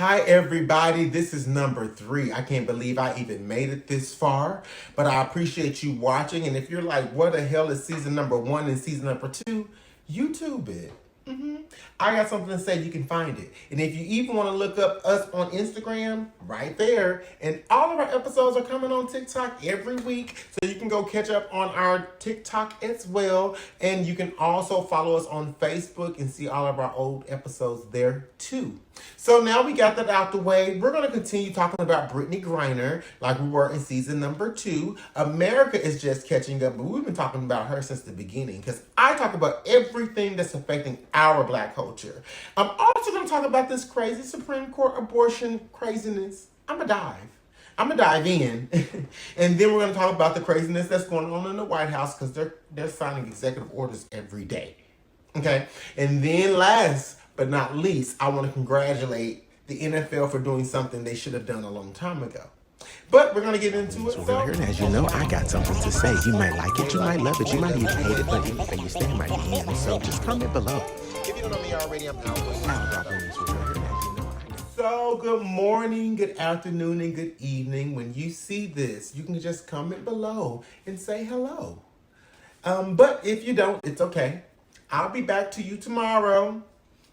Hi everybody, this is number 3. I can't believe I even made it this far, but I appreciate you watching. And if you're like, what the hell is season number 1 and season number 2? YouTube it. I got something to say, you can find it. And if you even want to look up us on Instagram, right there. And all of our episodes are coming on TikTok every week. So you can go catch up on our TikTok as well. And you can also follow us on Facebook and see all of our old episodes there too. So now we got that out the way. We're going to continue talking about Brittany Griner like we were in season number 2. America is just catching up, but we've been talking about her since the beginning because I talk about everything that's affecting our Black culture. I'm also going to talk about this crazy Supreme Court abortion craziness. I'm going to dive in. And then we're going to talk about the craziness that's going on in the White House because they're signing executive orders every day. Okay? And then last but not least, I want to congratulate the NFL for doing something they should have done a long time ago. But we're going to get into it. So here, and as you know, I got something to say. You might like it, you might love it, you might even hate it, but anything you stand by the end. So just comment below. If you don't know me already, I'm So good morning, good afternoon, and good evening. When you see this, you can just comment below and say hello. But if you don't, it's okay. I'll be back to you tomorrow.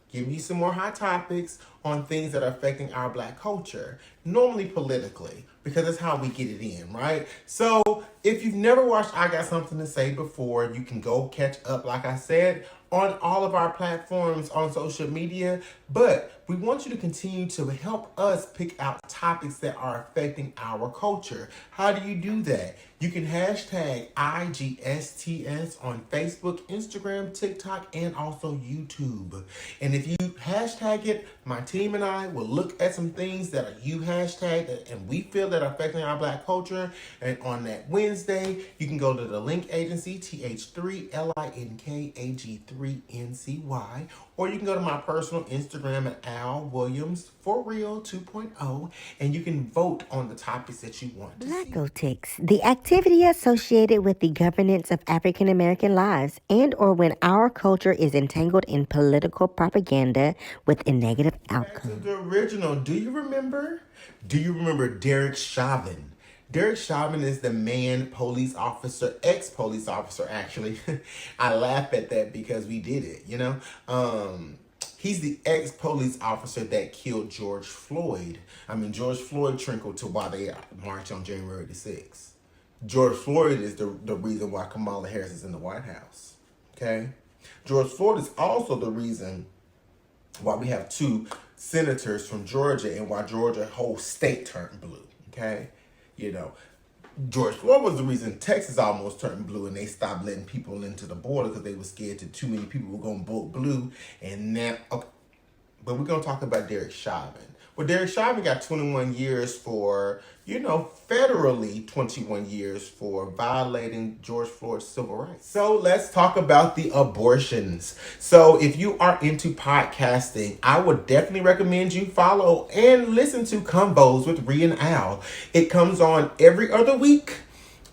Give me some more hot topics on things that are affecting our Black culture, normally politically, because that's how we get it in, right? So if you've never watched I Got Something to Say before, you can go catch up, like I said, on all of our platforms on social media. But we want you to continue to help us pick out topics that are affecting our culture. How do you do that? You can hashtag IGSTS on Facebook, Instagram, TikTok, and also YouTube. And if you hashtag it, my team and I will look at some things that are you hashtagged and we feel that are affecting our Black culture. And on that Wednesday, you can go to the link agency, TH3LINKAG3NCY, or you can go to my personal Instagram at Al Williams for Real 2.0, and you can vote on the topics that you want to see. Blackotics, the activity associated with the governance of African American lives and or when our culture is entangled in political propaganda with a negative outcome. Back to the original. Do you remember Derek Chauvin? Derek Chauvin is the police officer, ex-police officer, actually. I laugh at that because we did it, you know? He's the ex-police officer that killed George Floyd. George Floyd trickled to why they marched on January the 6th. George Floyd is the reason why Kamala Harris is in the White House, okay? George Floyd is also the reason why we have 2 senators from Georgia and why Georgia whole state turned blue, okay? You know, George Floyd was the reason Texas almost turned blue and they stopped letting people into the border because they were scared that too many people were going to vote blue. And now, okay, but we're going to talk about Derek Chauvin. Well, Derek Chauvin got 21 years for, federally 21 years for violating George Floyd's civil rights. So let's talk about the abortions. So if you are into podcasting, I would definitely recommend you follow and listen to Combos with Rhea and Al. It comes on every other week.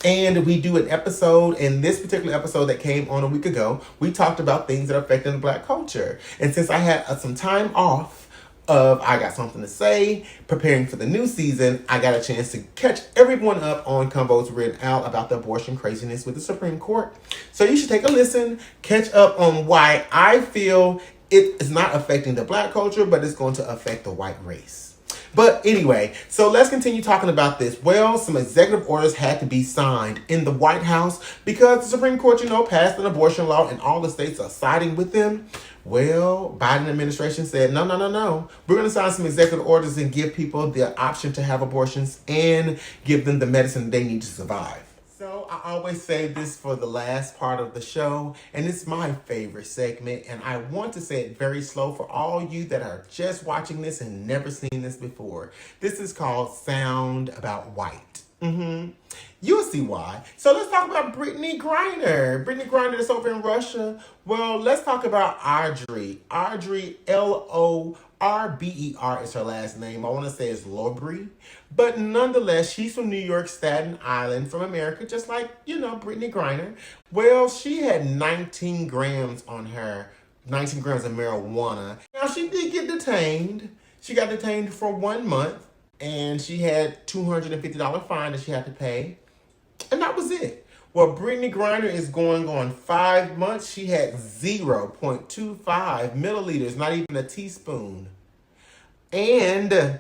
And we do an episode, and this particular episode that came on a week ago, we talked about things that are affecting the Black culture. And since I had some time off, I Got Something to Say, preparing for the new season, I got a chance to catch everyone up on Combos Written Out about the abortion craziness with the Supreme Court. So you should take a listen, catch up on why I feel it is not affecting the Black culture, but it's going to affect the white race. But anyway, so let's continue talking about this. Well, some executive orders had to be signed in the White House because the Supreme Court, passed an abortion law and all the states are siding with them. Well, Biden administration said, no. We're going to sign some executive orders and give people the option to have abortions and give them the medicine they need to survive. So I always say this for the last part of the show, and it's my favorite segment, and I want to say it very slow for all you that are just watching this and never seen this before. This is called Sound About White. You'll see why. So let's talk about Brittany Griner. Brittany Griner is over in Russia. Well, let's talk about Audrey. Audrey, Lorber is her last name. I want to say it's Lorber. But nonetheless, she's from New York, Staten Island, from America, just like, Brittany Griner. Well, she had 19 grams of marijuana. Now, she did get detained. She got detained for 1 month, and she had $250 fine that she had to pay, and that was it. Well, Brittany Griner is going on 5 months. She had 0.25 milliliters, not even a teaspoon. And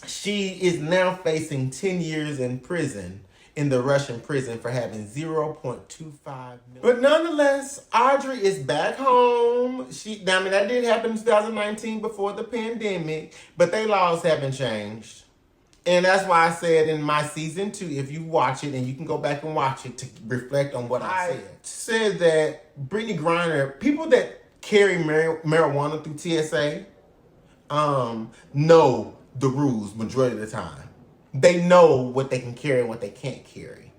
she is now facing 10 years in prison, in the Russian prison, for having 0.25 milliliters. But nonetheless, Audrey is back home. That did happen in 2019 before the pandemic, but their laws haven't changed. And that's why I said in my season 2, if you watch it, and you can go back and watch it to reflect on what I said that Brittany Griner, people that carry marijuana through TSA, know the rules majority of the time. They know what they can carry and what they can't carry.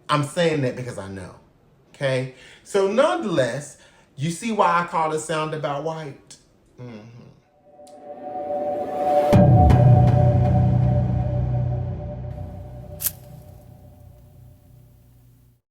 I'm saying that because I know. Okay? So nonetheless, you see why I call this Sound About White?